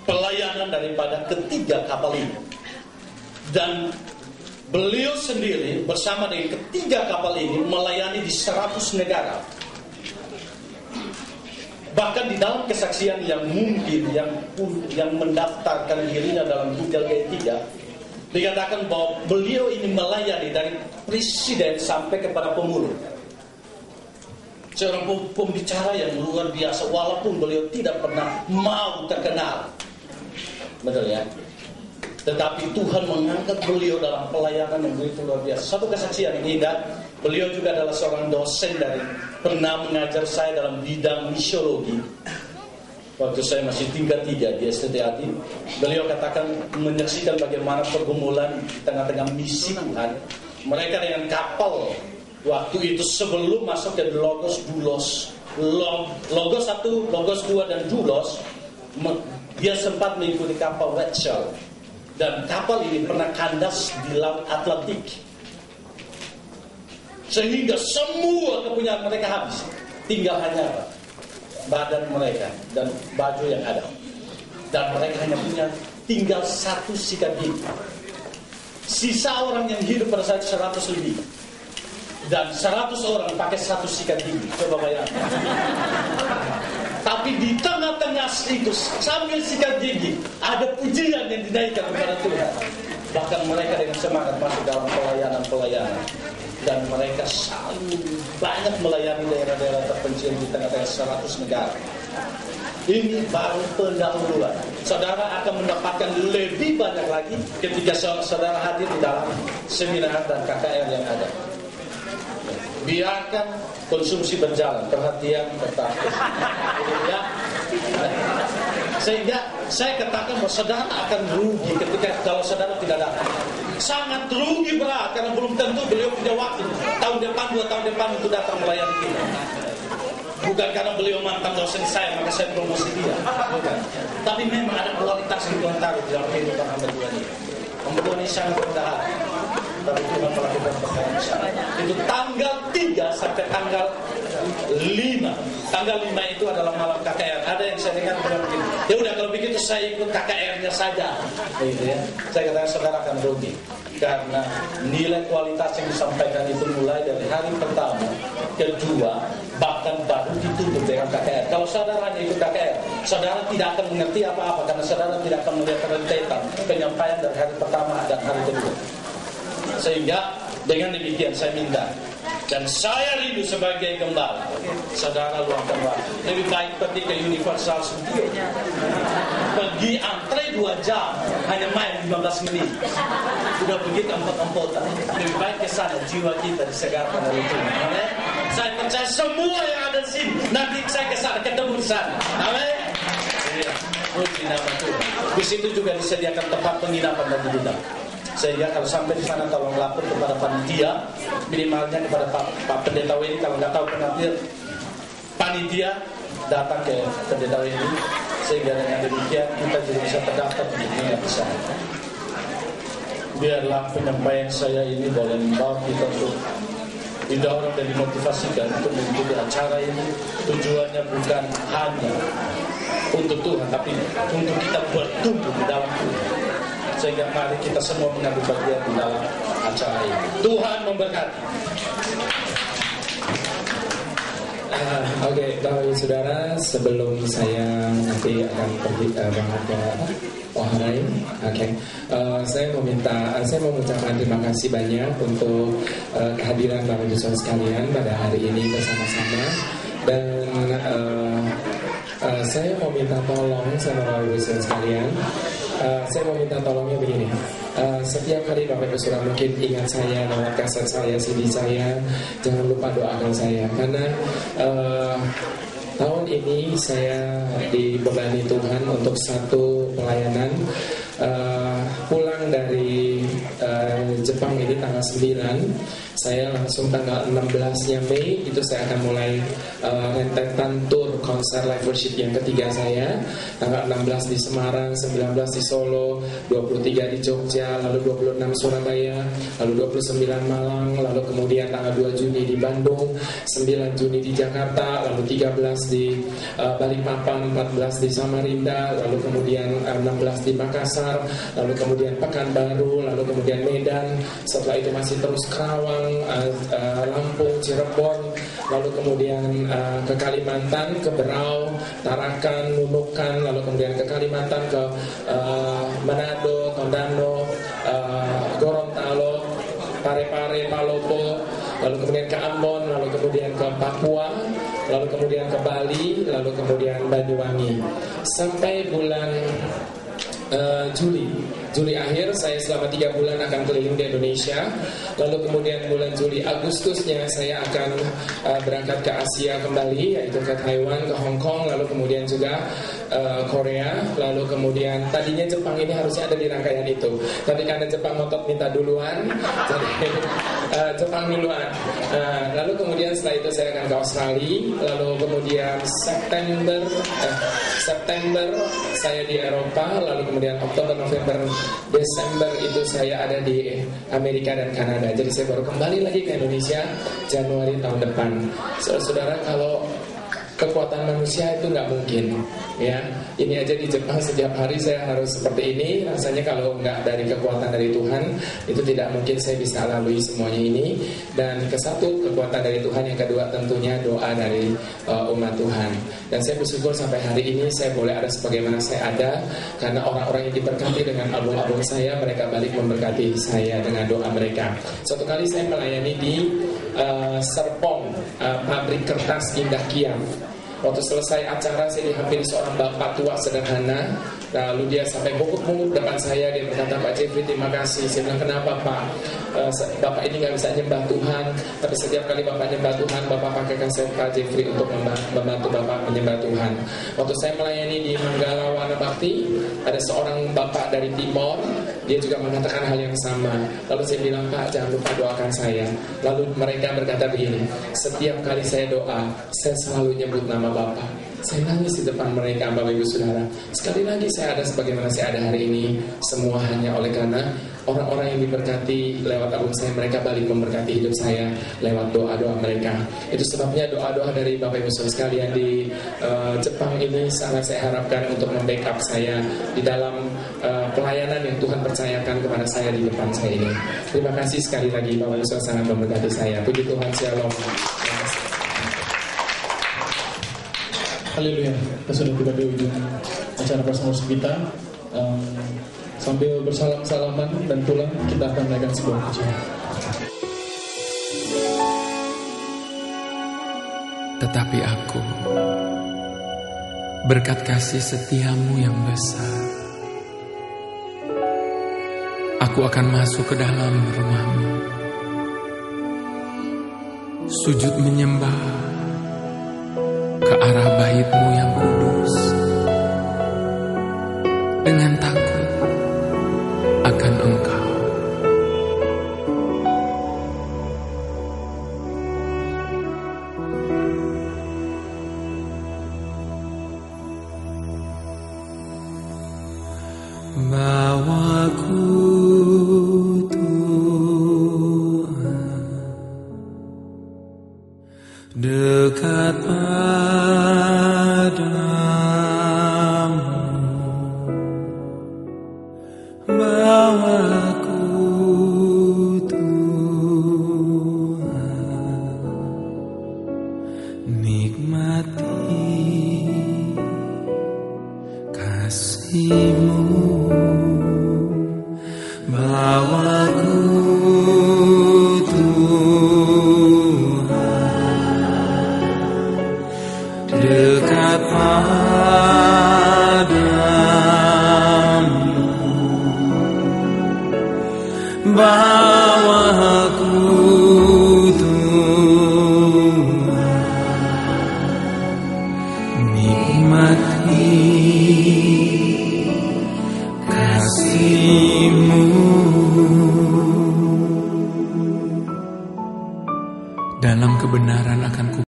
pelayanan daripada ketiga kapal ini. Dan beliau sendiri bersama dengan ketiga kapal ini melayani di 100 negara. Bahkan di dalam kesaksian yang mungkin yang mendaftarkan dirinya dalam Google G3, dikatakan bahwa beliau ini melayani dari presiden sampai kepada pemulung. Seorang pembicara yang luar biasa, walaupun beliau tidak pernah mau terkenal. Betul ya? Tetapi Tuhan mengangkat beliau dalam pelayanan yang begitu luar biasa. Satu kesaksian yang indah, beliau juga adalah seorang dosen pernah mengajar saya dalam bidang misiologi. Waktu saya masih tingkat 3 di STTAT, beliau katakan menyaksikan bagaimana pergumulan di tengah-tengah misi Tuhan. Mereka dengan kapal waktu itu sebelum masuk ke Logos 1, Logos 2 dan Doulos, dia sempat mengikuti kapal Red Shell. Dan kapal ini pernah kandas di Laut Atlantik. Sehingga semua kepunyaan mereka habis. Tinggal hanya badan mereka dan baju yang ada. Dan mereka hanya punya tinggal 1 sikat gigi. Sisa orang yang hidup pada saat 100 lebih. Dan 100 orang pakai 1 sikat gigi. Coba bayangkan. Tapi di tengah-tengah itu sambil sikat gigi ada pujian yang dinaikkan kepada Tuhan. Bahkan mereka dengan semangat masuk dalam pelayanan. Dan mereka selalu banyak melayani daerah-daerah terpencil di tengah-tengah 100 negara. Ini baru pendahuluan. Saudara akan mendapatkan lebih banyak lagi ketika saudara hadir di dalam seminar dan KKR yang ada. Biarkan konsumsi berjalan, perhatian tetap. Ya. Sehingga saya katakan bahwa saudara akan rugi ketika kalau saudara tidak datang. Sangat rugi berat karena belum tentu beliau punya waktu tahun depan, 2 tahun depan untuk datang melayani kita. Bukan karena beliau mantan dosen saya maka saya promosi dia. Bukan. Tapi memang ada kualitas yang Tuhan taruh di dalam kehidupan hamba Tuhan ini. Hamba Tuhan ini sangat rendah hati. Tapi Tuhan melakukan perkara besar. Itu tanggal 3 sampai tanggal 5. Tanggal 5 itu adalah malam KKR. Ada yang saya dengar bilang begini, ya udah kalau begitu saya ikut KKR-nya saja. Gitu ya. Saya katakan saudara akan rugi. Karena nilai kualitas yang disampaikan itu mulai dari hari pertama, kedua, bahkan baru ditutup dengan KKR. Kalau saudara hanya ikut KKR, saudara tidak akan mengerti apa-apa karena saudara tidak akan melihat rentetan penyampaian dari hari pertama dan hari kedua. Sehingga dengan demikian saya minta dan saya rindu sebagai gembala, saudara luangkan waktu. Lebih baik pergi ke Universal Studio, pergi antre 2 jam hanya main 15 menit, sudah begitu empot-empotan. Lebih baik ke sana, jiwa kita disegarkan oleh Tuhan. Amin. Saya percaya semua yang ada di sini nanti saya ke sana, ketemu di sana. Amin. Puji nama Tuhan. Di situ juga disediakan tempat penginapan bagi kita. Sehingga kalau sampai di sana tolong lapor kepada panitia, minimalnya kepada Pak Pendeta ini. Kalau nggak tahu panitia datang ke Pendeta ini, sehingga dengan demikian kita juga bisa terdaftar di sana. Biarlah penyampaian saya ini boleh membawa kita untuk didorong dan dimotivasikan untuk mengikuti acara ini. Tujuannya bukan hanya untuk Tuhan, tapi untuk kita bertumbuh di dalam Tuhan. Sehingga mari kita semua mengambil bagian di dalam acara ini. Tuhan memberkati. Oke, Bapak Ibu Saudara, sebelum saya nanti akan pergi banget ke Oharai, saya mau mengucapkan terima kasih banyak untuk kehadiran Bapak Ibu Saudara sekalian pada hari ini bersama-sama. Dan saya mau minta tolong sama Bapak Ibu Saudara sekalian. Saya mau minta tolongnya begini. Setiap hari Bapak Ibu Saudara mungkin ingat saya lewat kaset saya, CD saya, jangan lupa doakan saya. Karena tahun ini saya dibebani Tuhan untuk satu pelayanan. Pulang dari Jepang ini tanggal 9, saya langsung tanggal 16-nya Mei itu saya akan mulai rentetan tour untuk konser live worship yang ketiga saya. Tanggal 16 di Semarang, 19 di Solo, 23 di Jogja, lalu 26 Surabaya, lalu 29 Malang, lalu kemudian tanggal 2 Juni di Bandung, 9 Juni di Jakarta, lalu 13 di Balikpapan, 14 di Samarinda, lalu kemudian 16 di Makassar, lalu kemudian Pekanbaru, lalu kemudian Medan, setelah itu masih terus Kerawang, Lampung, Cirebon, lalu kemudian ke Kalimantan, ke Berau, Tarakan, Nunukan, lalu kemudian ke Kalimantan, ke Manado, Tondano, Gorontalo, Parepare, Palopo, lalu kemudian ke Ambon, lalu kemudian ke Papua, lalu kemudian ke Bali, lalu kemudian Banyuwangi. Sampai bulan Juli akhir saya selama 3 bulan akan keliling di Indonesia. Lalu kemudian bulan Juli Agustusnya saya akan berangkat ke Asia kembali, yaitu ke Taiwan, ke Hong Kong, lalu kemudian juga Korea, lalu kemudian tadinya Jepang ini harusnya ada di rangkaian itu, tapi karena Jepang ngotot minta duluan, jadi Jepang duluan. Lalu kemudian setelah itu saya akan ke Australia, lalu kemudian September saya di Eropa, lalu kemudian Oktober, November, Desember itu saya ada di Amerika dan Kanada. Jadi saya baru kembali lagi ke Indonesia Januari tahun depan. Saudara, kalau kekuatan manusia itu nggak mungkin, ya. Ini aja di Jepang setiap hari saya harus seperti ini. Rasanya kalau nggak dari kekuatan dari Tuhan, itu tidak mungkin saya bisa lalui semuanya ini. Dan kesatu kekuatan dari Tuhan, yang kedua tentunya doa dari umat Tuhan. Dan saya bersyukur sampai hari ini saya boleh ada sebagaimana saya ada, karena orang-orang yang diberkati dengan album-album saya, mereka balik memberkati saya dengan doa mereka. Suatu kali saya melayani di Serpong, pabrik kertas Indah Kiam. Waktu selesai acara saya dihampiri seorang bapak tua sederhana. Lalu dia sampai bungkuk-bungkuk depan saya. Dia berkata, Pak Jeffrey terima kasih. Saya bilang, kenapa Pak? Bapak ini gak bisa nyembah Tuhan, tapi setiap kali Bapak nyembah Tuhan, Bapak pakaikan saya Pak Jeffrey untuk membantu Bapak menyembah Tuhan. Waktu saya melayani di Manggala Wana Bakti, ada seorang bapak dari Timor. Dia juga mengatakan hal yang sama. Lalu saya bilang, Pak jangan lupa doakan saya. Lalu mereka berkata begini, setiap kali saya doa, saya selalu nyebut nama Bapak. Saya nangis di depan mereka, Bapak Ibu Saudara. Sekali lagi saya ada sebagaimana saya ada hari ini, semua hanya oleh karena orang-orang yang diberkati lewat album saya, mereka balik memberkati hidup saya lewat doa-doa mereka. Itu sebabnya doa-doa dari Bapak Ibu Saudara sekalian di Jepang ini sangat saya harapkan untuk membackup saya di dalam pelayanan yang Tuhan percayakan kepada saya di depan saya ini. Terima kasih sekali lagi, Bapak Ibu Saudara sangat memberkati saya. Puji Tuhan, Shalom. Haleluya, kita sudah tiba di ujung acara bersama kita. Sambil bersalam-salaman dan pulang, kita akan menaikkan sebuah pujian. Tetapi aku, berkat kasih setiamu yang besar, aku akan masuk ke dalam rumahmu, sujud menyembah ke arah bait-Mu yang kudus, dengan takut akan Engkau. Bawaku Tuhan dekat padamu, bawaku Tuhan nikmati kasih-Mu, bawaku dekat padamu, bawaku